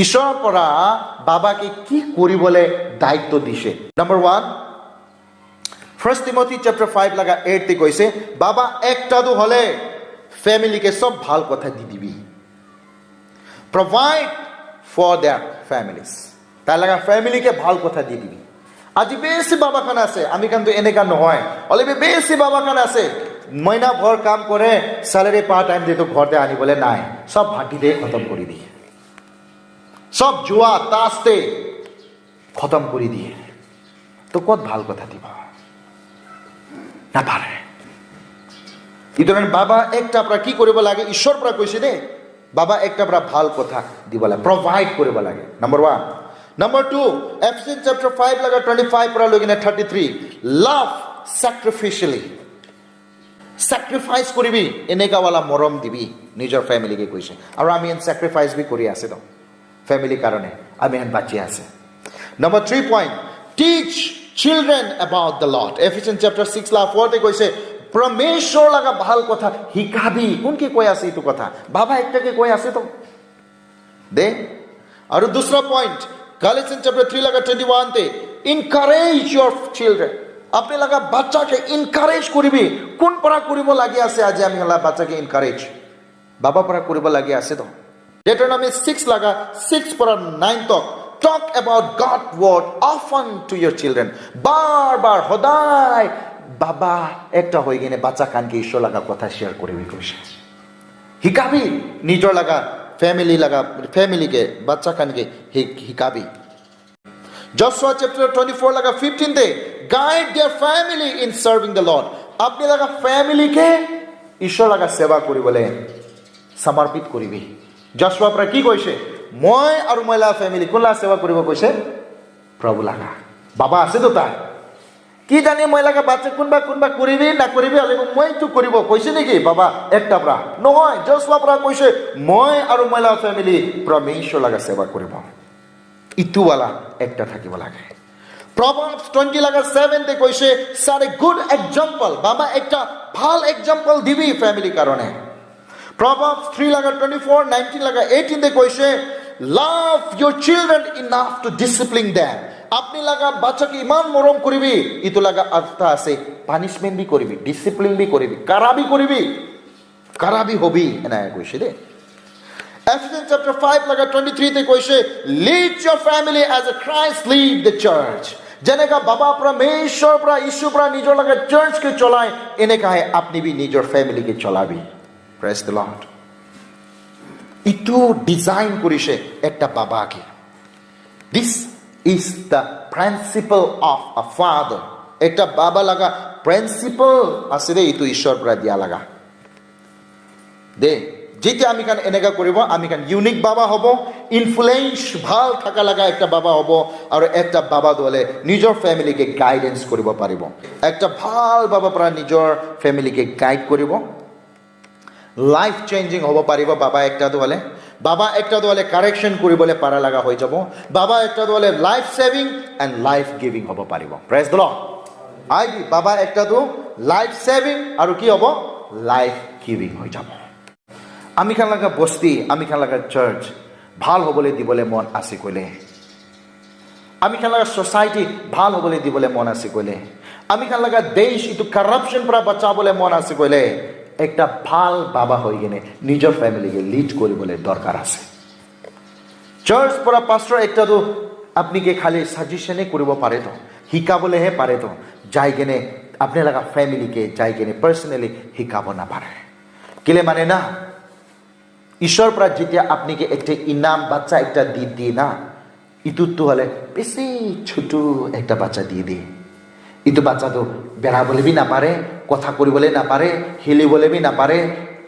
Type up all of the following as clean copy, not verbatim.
ঈশ্বৰৰ পৰা বাবাকে কি কৰিবলৈ দায়িত্ব দিছে। নাম্বাৰ 1, 1 Timothy chapter 5 লাগা 8 তে কৈছে, বাবা একটাতো হলে ফ্যামিলিকে সব ভাল কথা দি দিবি, প্রোভাইড ফর দেয়ার ফ্যামিলিজ, তাই লাগা ফ্যামিলিকে ভাল কথা দি দিবি। আজি বেশি বাবা খান আছে, আমি কিন্তু এনেকা নহয়, অলরেডি বেশি বাবা খান আছে, মহিনা ভর কাম করে স্যালারি পার টাইম দিয়ে তো ঘরতে আনিবলে নাই, সব ভাটি দিয়ে খতম করে দিয়ে, সব জুয়া তাসতে খতম করে দিয়ে, তো কত ভাল কথা দিবা না পারে। ইতরান বাবা একটা আপনার কি কৰিব লাগে, ঈশ্বৰ পৰা কৈছে দে, বাবা একটা আপনাৰ ভাল কথা দিব লাগে, প্ৰোভাইড কৰিব লাগে। নাম্বাৰ 1। নাম্বাৰ 2, Ephesians chapter 5 লাগা 25 পৰা লৈ কিনে 33, লাভ স্যাক্ৰিফিশিয়ালি, স্যাক্ৰিফাইস কৰিবি, এনেকাৱালা মৰম দিবি নিজৰ ফ্যামিলিকে কৈছে। আৰু আমি এন স্যাক্ৰিফাইস বি কৰি আছে তো ফ্যামিলিৰ কাৰণে, আমি এন বাঁচি আছে। নাম্বার 3 পয়েন্ট, টিচ children about the Lord. Ephesians chapter 6 লা 4 তে কৈছে परमेश्वर लगा ভাল কথা শিকাবি। কোনকে কৈ আছে এইটো কথা? বাবা একটাকে কৈ আছে তো দে। আৰু दूसरा পয়েন্ট, Galatians chapter 3 लगा 21 তে, encourage your children, আপনি লাগা বাচ্চাকে এনকারেজ করিবি। কোন পৰা কৰিব লাগি আছে আজি আমি হলা বাচ্চাকে এনকাৰেজ, বাবা পৰা কৰিব লাগি আছে তো। Deuteronomy 6 লাগা 6 পৰা 9 তক, talk about God word often to your children, বার বার সদায় বাবা একটা হয়ে গেলে বাচ্চা কানকে ঈশ্বর লাগা কথা শেয়ার করবি, কৈছে শিকাবি নিজৰ লাগা ফ্যামিলিকে বাচ্চা কানকে শিকাবি। Joshua chapter 24 লাগা 15 তে, guide their family in serving the Lord, আপনি লাগা ফ্যামিলিকে ঈশ্বর লাগা সেবা কৰিবলে সমৰ্পিত কৰিবি। Joshua পৰা কি কৈছে, মই আৰু মহিলা ফ্যামিলি কোনলা সেবা কৰিব কৈছে, প্ৰভু লাগা। বাবা আছে তো তাই কি জানি মহিলাকে বাচ্চা কোনবা কোনবা কৰিবি না কৰিবি, আৰু মই তো কৰিব কৈছে নেকি বাবা একটা পৰা নহয়। জোসুৱা পৰা কৈছে মই আৰু মহিলা ফ্যামিলি পৰমেশ্বৰ লাগা সেৱা কৰিব, ইটোৱালা একটা থাকিব লাগে। Proverbs 20 লাগা 7 তে কৈছে set a good example, বাবা একটা ভাল এক্সাম্পল দিবি ফ্যামিলি কারণে। Proverbs 3 লাগা 24, 19 লাগা 18 তে কৈছে love your children enough to discipline them, আপনি লাগা বাচ্চাকে ইমান মরম করিবি, ইতো লাগা অর্থ আছে পানিশমেন্ট বি করিবি, ডিসিপ্লিন বি করিবি, কারাবি হবি এনা কইছে দে। Ephesians chapter 5 লাগা 23 তে কইছে lead your family as a Christ lead the church, যেনেকা বাবা পরমেশ্বর পৰা ইসু পৰা নিজৰ লাগা চাৰ্চকে চলায়, এনেকা হে আপনি বি নিজৰ ফ্যামিলিকে চলাবি। Praise the Lord. ইটো ডিজাইন করিছে একটা বাবাকে। This is the principle of a father, একটা বাবা লাগা প্রিন্সিপল আছে রে, ইটো ঈশ্বর পৰা দিয়া লাগা দে। যেতিয়া আমি কান এনেকা কৰিব, আমি কান ইউনিক বাবা হব, ইনফ্লুয়েন্স ভাল থাকা লাগা একটা বাবা হব, আৰু একটা বাবা দলে নিজৰ ফ্যামিলিকে গাইডেন্স কৰিব পাৰিব। একটা ভাল বাবা পৰা নিজৰ ফ্যামিলিকে গাইড কৰিব, লাইফ চেঞ্জিং হব পাৰিব। বাবা একটা দলে কাৰেকশন কৰিবলৈ পাৰা লাগা হৈ যাব। বাবা একটা দলে life saving and life giving হব পাৰিব। Praise the lord. আইবি বাবা একটা তো লাইফ সেভিং আৰু কি হব, লাইফ গিভিং হৈ যাব। আমি খান লাগা বস্তি, আমি খান লাগা চার্চ ভাল হবলৈ দিবলৈ মন আছে কইলে, আমি খান লাগা সোসাইটি ভাল হবলৈ দিবলৈ মন আছে কইলে, আমি খান লাগা দেশ ইটো কারাপশন পৰা বাঁচাবলৈ মন আছে কইলে, একটা ভাল বাবা হয়ে গেলে নিজেৰ ফ্যামিলিকে লিড কৰবলে দৰকাৰ আছে। চাৰ্চ পৰা পাস্টর একটা তো আপনি কে খালি সাজেশনে করব পারে তো, শিকাবলে হে পারে তো, যাই গেনে আপনি লাগা ফ্যামিলিকে যাই গেনে পার্সোনালি শিকাব না পারে। কেলে মানে না, ঈশ্বর পৰা যেতিয়া আপনি কে একটা ইনাম বাচ্চা একটা দিয়ে না, ইতুত তো হলে বেশি ছোট একটা বাচ্চা দিয়ে ইটো বাচ্চা তো বেড়াবলে বি না পারে, কথা করিবলে না পারে, হিলিবলে বি না পারে,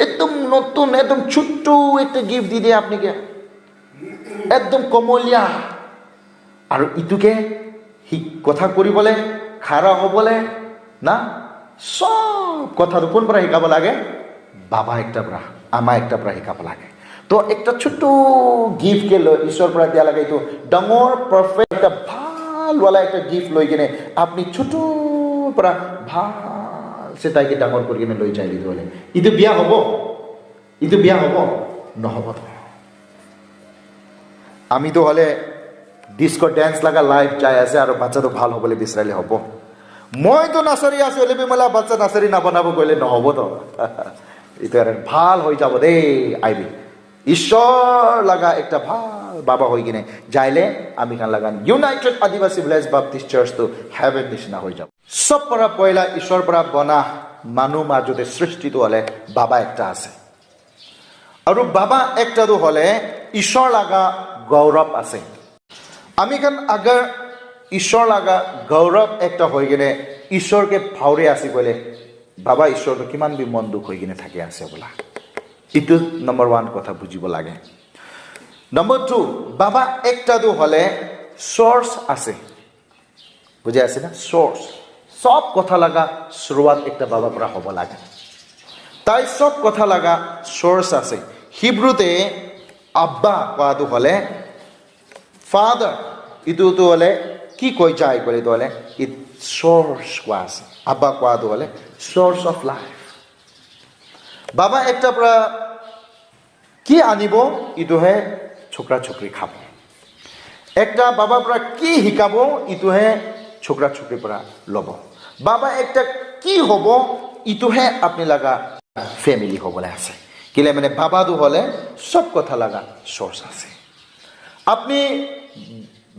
একদম নতুন একদম ছোট্ট একটা গিফট দিয়ে আপনাকে একদম কমলিয়া, আর ইটোকে কথা করিবলে খারা হবলে না, সব কথা তো কোন পৰা শিকাব লাগে, বাবা একটা পৰা আমা একটা পৰা শিকাব লাগে। তো একটা ছোট্ট গিফটকে ঈশ্বৰ পৰা দিয়া লাগে, এইটো ডাঙৰ পাৰফেক্ট একটা ভালওয়ালা একটা গিফট লৈ কিনে আপনি ছোট পৰা ভাল সে তাইকে ডাঙৰ কৰি কিনে লৈ যাই দিলে, ইটো বিয়া হব নহব। আমিতো হলে ডিস্কো ডেন্স লাগা লাইভ যাই আছে আৰু বাচ্চাটো ভাল হ'বলৈ বিচাৰিলে হ'ব মইতো নাচাৰি আছো হলে মেলা বাচ্চা নাচাৰি নাবনাব গ'লে নহ'ব তো এইটো আৰু ভাল হৈ যাব দেই আইবি ঈশ্বৰ লগা একটা ভাল বাবা হৈ কিনে যাইলে আমি খান লাগান ইউনাইটেড আদিবাসী ভিলেজ বাপটিষ্ট চাৰ্চটো হেভেন নিচিনা হৈ যাব চব পৰা পয়লা ঈশ্বৰ পৰা বনা মানুহ মাজতে সৃষ্টিটো হলে বাবা একটা আছে আৰু বাবা একটাটো হলে ঈশ্বৰ লগা গৌৰৱ আছে আমি খান আগাৰ ঈশ্বৰ লগা গৌৰৱ একটা হৈ কিনে ঈশ্বৰকে ভাউৰে আছে ক'লে বাবা ঈশ্বৰটো কিমান বি মন দুখ হৈ কিনে থাকি আছে বোলা ইটো নম্বৰ 1 কথা বুজিব লাগে নম্বৰ 2 বাবা একটাটো হলে সোৰ্স আছে বুঝে আছে না সোৰ্স সব কথা লাগা শুৰুয়াত একটা বাবা পৰা হ'ব লাগে তাই সব কথা লাগা সোৰ্স আছে হিব্ৰুতে আব্বা কোৱাটো হলে ফাদাৰ ইটো হলে কি কৈ যায় কৰে তো হলে ইট সোৰ্স কোৱা আছে আব্বা কোৱাটো হলে সোৰ্স অফ লাইফ বাবা একটা পৰা কি আনিব ইটোহে ছোকৰা ছোকৰি খাব একটা বাবা পৰা কি শিকাব ইটোহে ছোকৰা ছোকৰি পৰা লব বাবা একটা কি হব ইটোহে আপনি লাগা ফ্যামিলি হবলে আছে কিলে মানে বাবাটো হলে সব কথা লাগা সোর্স আছে আপনি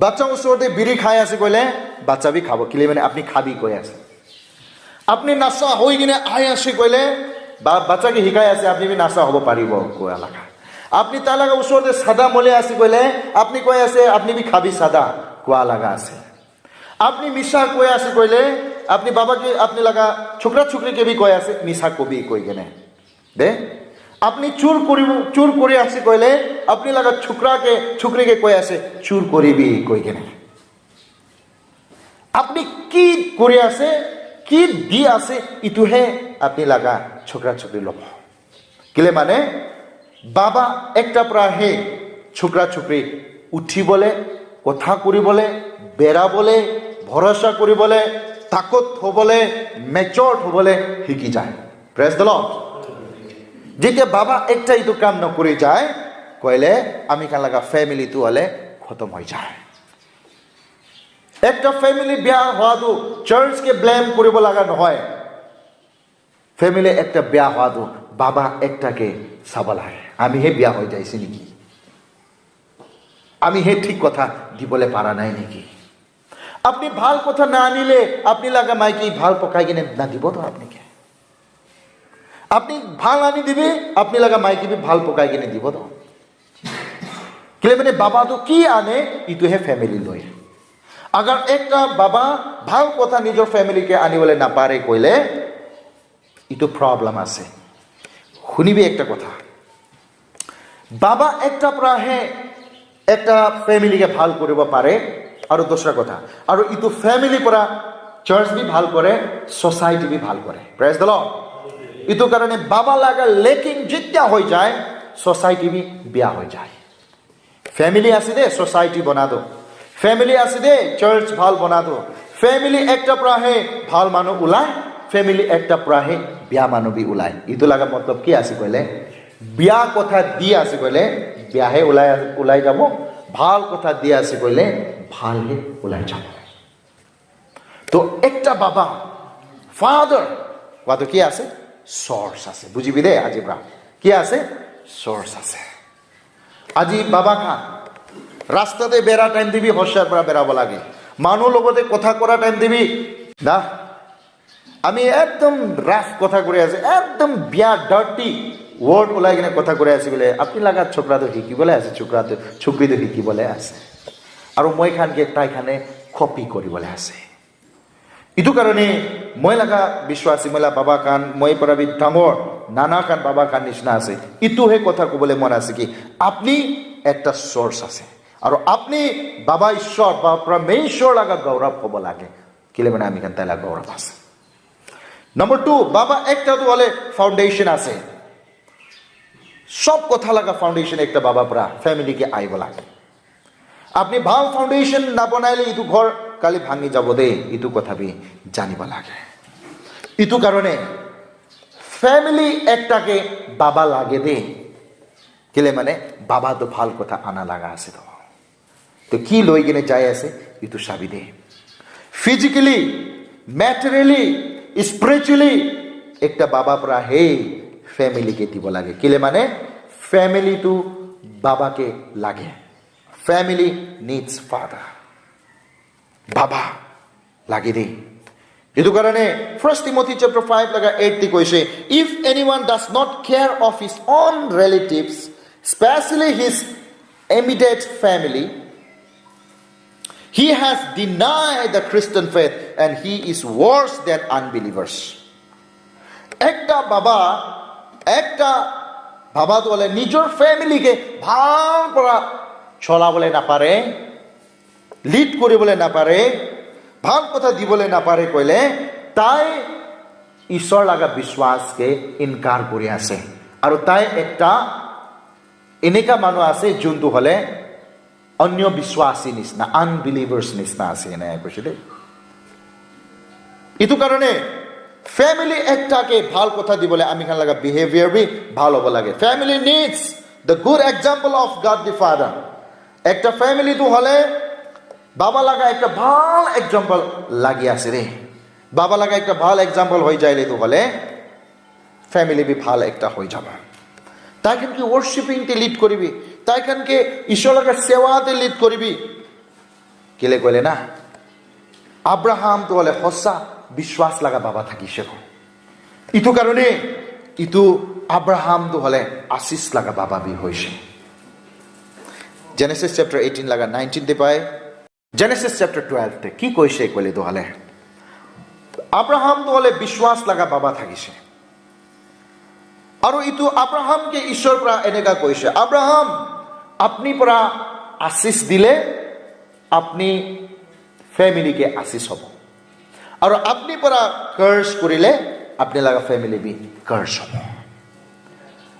বাচ্চা ওচৰতে বিড়ি খাই আছে কইলে বাচ্চা বি খাব কিলে মানে আপনি খাবি কৈ আছে আপনি নাচা হৈ কিনে আই আছে কইলে বা বাচ্চাকে শিকাই আছে আপনি বি নাচা হ'ব পাৰিব কোৱা লাগা আপনি তাৰ লাগা ওচৰতে সাদা মলে আছে কইলে আপনি কৈ আছে আপনি বি খাবি সাদা কোৱা লাগা আছে আপনি মিছা কৈ আছে কইলে আপনি বাবাকে আপনি লাগা ছোকরা ছোকরিকে বি কৈ আছে মিছা কবি কৈ কেনে দে আপনি চুর কৰি আছে কইলে আপনি লাগা ছোকৰাকে ছোকৰিকে কৈ আছে চুৰ কৰিবি কৈ কেনে আপনি কি কৰি আছে কি দি আছে ইটোহে আপনি লাগা ছোকৰা ছোকৰি লব কিলে মানে বাবা একটা প্ৰাহে ছোকৰা ছোকৰি উঠিবলে কথা কৰিবলে বেৰাবলে ভৰসা কৰিবলে তাকত হ'বলে মেচুৰড হ'বলে শিকি যায় প্ৰেজ দ্য লৰ্ড যেতিয়া বাবা একটা ইটো কাম নকৰি যায় কইলে আমি কান লাগা ফ্যামিলিটো হলে খতম হৈ যায় একটা ফ্যামিলি বিয়া হওয়াটো চার্চকে ব্লেম কৰিব লাগা নহয় ফ্যামিলি একটা বিয়া হওয়াটো বাবা একটাকে চাব লাগে আমি হে বিয়া হৈ যাইছি নেকি আমি হে ঠিক কথা দিবলে পারা নাই নেকি আপনি ভাল কথা না আনিলে আপনি লাগা মাইকি ভাল পকাই কিনে না দিব তো আপনাকে আপনি ভাল আনি দিবে আপনি লাগা মাইকি বি ভাল পকাই কিনে দিব তো কিলে মানে বাবা তো কি আনে ইটো হে ফ্যামিলি লয় আগার একটা বাবা ভাল কথা নিজৰ ফ্যামিলিকে আনিবলে না পাৰে কইলে ইটো প্ৰবলেম আছে শুনিবি একটা কথা বাবা একটা প্ৰাহে একটা ফ্যামিলিকে ভাল কৰিব পাৰে আৰু দোসৰা কথা আৰু ইটো ফ্যামিলি পৰা চার্চ বি ভাল করে সোসাইটি বি ভাল করে প্রেজ দ্য লর্ড ইটো কারণে বাবা লাগা লেকিং জিত্যা হৈ যায় সোসাইটি বি বিয়া হৈ যায় ফ্যামিলি আছে দে সোসাইটি বনা দো ফ্যামিলি আছে দে চার্চ ভাল বনা দো ফ্যামিলি একটা প্ৰাহে ভাল মানুহ ওলায় ফ্যামিলি একটা প্ৰাহে বিয়া মানুহ বি ওলায় ইটো লাগা মতলব কি আছে কইলে বিয়া কথা দি আছে কইলে বিয়াহে ওলাই যাব ভাল কথা দি আছে কইলে ভালহে ওলাই যাব তো একটা বাবা ফাদার কত কি আছে সোর্স আছে বুঝিবি দে আজি ব্রা কি আছে সোর্স আছে আজি বাবা খান রাস্তাতে বেড়া টাইম দিবি হসার পৰা বেড়াব লাগে মানুহ লগতে কথা কৰা টাইম দিবি না আমি একদম রাফ কথা করে আছে একদম বিয়া ডার্টি ওয়ার্ড ওলাই কিনে কথা করে আছে বলে আপনি লাগা ছোকরা তো শিকিবলে আছে ছোকরি তো শিকিবলে আছে আৰু মই খানকে তাই খানে কপি কৰিবলে আছে ইটো কাৰণে মই লাগা বিশ্বাসী মই বাবা কান মই পৰা বি ডাঙৰ নানা কান বাবা কান নিচিনা আছে ইটোহে কথা কবলে মন আছে কি আপনি একটা সোর্স আছে আৰু আপনি বাবা ঈশ্বর বা পরমেশ্বর লাগা গৌরব হব লাগে কিলে মানে আমি কান তাই লাগা গৌরব আছে নম্বর 2 বাবা একটা তো হলে ফাউন্ডেশন আছে সব কথা লাগা ফাউন্ডেশন একটা বাবা পৰা ফ্যামিলিকে আইব লাগে আপনি ভাল ফাউন্ডেশন না বনাইলে ইটো ঘর কালি ভাঙি যাব দে ইটো কথা বি জানিব লাগে ইটো কারণে ফ্যামিলি একটাকে বাবা লাগে দে কিলে মানে বাবা তো ভাল কথা আনা লাগা আছে তো তো কি লৈ কিনে যাই আছে ইটো চাবি দে ফিজিক্যালি ম্যাটেরিয়ালি স্পিরিচুয়ালি একটা বাবা পৰা হে ফ্যামিলিকে দিব লাগে কিলে মানে ফ্যামিলিটো বাবাকে লাগে ফ্যামিলি নিডস ফাদার বাবা লাগে দে এইটো কাৰণে 1 Timothy chapter 5 লগা 8 তে কৈছে if anyone does not care of his own relatives especially his immediate family he has denied the Christian faith and he is worse than unbelievers একটা বাবা বলে নিজৰ ফ্যামিলিকে ভাল পৰা চলাবলৈ নাপাৰে লিড কৰিবলৈ নাপাৰে ভাল কথা দিবলৈ নাপাৰে কইলে তাই ঈশ্বৰ লগা বিশ্বাসকে ইনকাৰ কৰি আছে আৰু তাই একটা এনেকা মানুহ আছে যোনটো হলে অন্য বিশ্বাসী নিচিনা আনবিলিভাৰ্ছ নিচিনা আছে এনে কৈছে দেই ইটো কাৰণে ফ্যামিলি একটাকে ভাল কথা দিবলৈ আমি খান লগা বিহেভিয়াৰ বি ভাল হ'ব লাগে family needs the good example of god the father একটা ফ্যামিলি তো হলে বাবা লাগা একটা ভাল এক্সাম্পল লাগি আছে রে বাবা লাগা একটা ভাল এক্সাম্পল হয়ে যাইলে তো হলে ফ্যামিলি বি ভাল একটা হয়ে যাবে তাই কেন কি ওয়ার্শিপিং তে লিড করিবি তাই কেন কি ঈশ্বর লাগা সেবাতে লিড করিবি কেলে কইলে না আব্রাহাম তো হলে হসা বিশ্বাস লাগা বাবা থাকিছে ইটো কারণে ইটো আব্রাহাম তো হলে আশিস লাগা বাবা বি হইছে Genesis chapter 18 লাগা 19 তে পায় Genesis chapter 12 তে কি কইছে কইলে তো হলে আব্রাহাম তো হলে বিশ্বাস লাগা বাবা থাকিছে আৰু ইটো আব্ৰাহামকে ঈশ্বৰ পৰা এনেকা কৈছে আব্ৰাহাম আপনি পৰা আশিস দিলে আপনি ফ্যামিলিকে আশিস হ'ব আৰু আপনি পৰা কাৰ্স কৰিলে আপনি লাগা ফ্যামিলি বি কাৰ্স হ'ব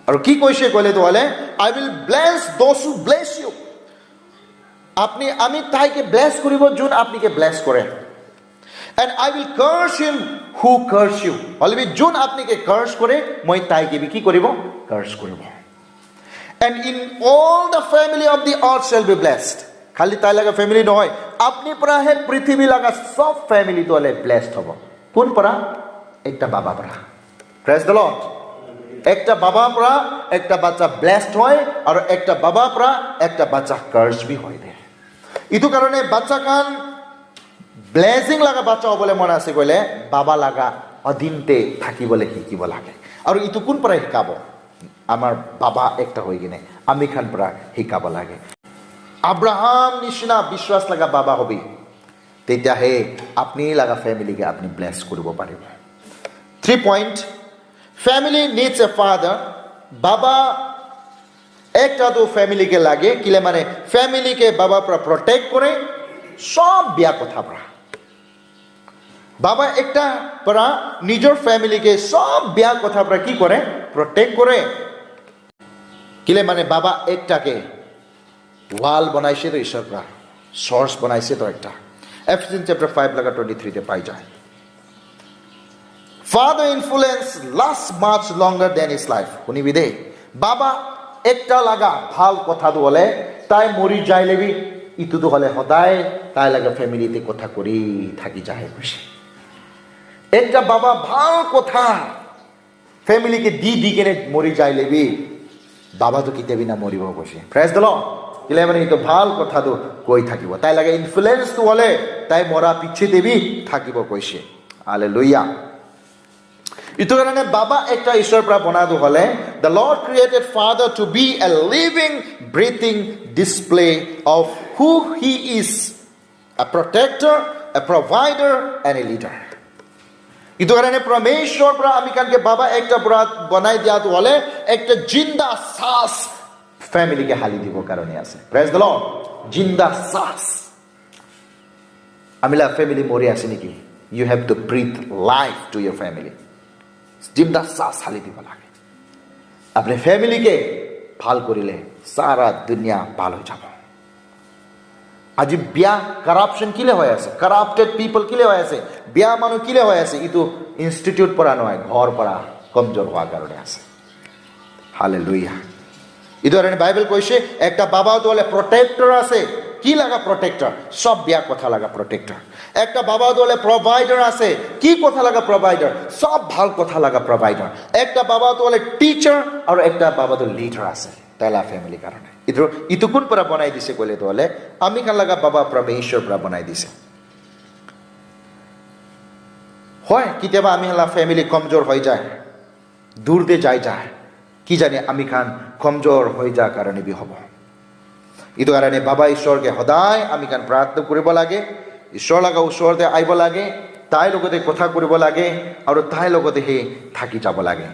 আৰু কি কৈছে কইলে তো হলে I will bless those who bless you আপনি আমি তাইকে ব্লেস করিব যোন আপনিকে ব্লেস করে and I will curse him who curse you অলবি যোন আপনিকে কার্স করে মই তাইকে বি কি করিব কার্স করিব and in all the family of the earth shall be blessed খালি তাই লাগা ফ্যামিলি নহয় আপনি পৰা হে পৃথিবী লাগা সব ফ্যামিলি তো হলে ব্লেসড হব কোন পৰা একটা বাবা পৰা প্ৰেজ দ্য লৰ্ড একটা বাবা পৰা একটা বাচ্চা ব্লেসড হয় আৰ একটা বাবা পৰা একটা বাচ্চা কার্স বি হয় দে ইটো কারণে বাচ্চা কান ব্লেসিং লাগা বাচ্চা হবলে মনে আছে কইলে বাবা লাগা অধীনতে থাকিবলে শিকিব লাগে আর ইটো কোন পৰা শিকাব আমাৰ বাবা একটা হই কিনে আমি খান পৰা শিকাব লাগে আব্রাহাম নিচিনা বিশ্বাস লাগা বাবা হবি তেতিয়া হে আপনি লাগা ফ্যামিলিকে আপনি ব্লেস কৰিব পাৰিব 3 point family needs a father বাবা একটা তো ফ্যামিলিকে লাগে কিলে মানে ফ্যামিলিকে বাবা পৰা প্ৰটেক্ট কৰে সব বিয়া কথা পৰা বাবা একটা পৰা নিজৰ ফ্যামিলিকে সব বিয়া কথা পৰা কি কৰে প্ৰটেক্ট কৰে কিলে মানে বাবা একটাকে ওয়াল বনাইছে তো ঈশ্বৰ পৰা সোর্স বনাইছে তো একটা Ephesians chapter 5 লাগা 23 তে পাই যায় Father influence lasts much longer than his life শুনিবি দে বাবা একটা লাগা ভাল কথা বলে তাই মরি যাইলেবি ইটো তো হলে সদায় তাই লাগা ফ্যামিলিতে কথা করি থাকি যায় খুশি একটা বাবা ভাল কথা ফ্যামিলিকে দি কেনে মরি যাইলেবি বাবা তো কিতেবি না মরিব বসে প্রেজ দ্য লর্ড কিলে মানে ইটো ভাল কথা তো কই থাকিব তাই লাগা ইনফ্লুয়েন্স তো হলে তাই মরা পিছে দেবি থাকিব কইছে হালেলুয়া ইটো কাৰণে বাবা একটা ঈশ্বৰ পৰা বনাদো হলে the Lord created father to be a living breathing display of who he is a protector a provider and a leader ইটো কাৰণে পৰমেশ্বৰ পৰা আমি কানকে বাবা একটা পৰা বনাই দিয়াতো হলে একটা জিন্দা শ্বাস ফ্যামিলিকে হালি দিব কারণে আছে প্রেজ দ্য লর্ড জিন্দা শ্বাস আমিলা ফ্যামিলি মরে আছে নাকি you have to breathe life to your family জিন্দা শ্বাস হালি দিব লাগে আপনি ফ্যামিলিকে ভাল করিলে সারা দুনিয়া ভাল হয়ে যাব আজি বিয়া কারাপশন কিলে হয়ে আছে কারাপ্টেড পিপল কিলে হয়ে আছে বিয়া মানুষ কিলে হয়ে আছে ইটো ইনস্টিটিউট পড়া নয় ঘর পড়া কমজোর হওয়ার কারণে আছে হালেলুয়া ইটো কারণে বাইবেল কইছে একটা বাবা তো হলে প্রোটেক্টর আছে কি লাগা প্ৰটেক্টৰ সব বিয়া কথা লাগা প্ৰটেক্টৰ একটা বাবা দলে প্রোভাইডার আছে কি কথা লাগা প্রোভাইডার সব ভাল কথা লাগা প্রোভাইডার একটা বাবা দলে টিচার আর একটা বাবা দলে লিডার আছে তাইলা ফ্যামিলি কারণে ইতুকুন পৰা বনাই দিছে কইলে দলে আমি খান লাগা বাবা পৰমেশ্বৰ পৰা বনাই দিছে হয় কেতিয়াবা আমি হলা ফ্যামিলি কমজোর হয়ে যায় দূর দে যায় কি জানি আমি খান কমজোর হয়ে যা কারণে বি হব ইটো কারণে বাবা ঈশ্বরকে সদায় আমি খান প্ৰাৰ্থনা কৰিব লাগে ঈশ্বৰ লগা ওচৰতে আহিব লাগে তাইৰ লগতে কথা কৰিব লাগে আৰু তাইৰ লগতে থাকি যাব লাগে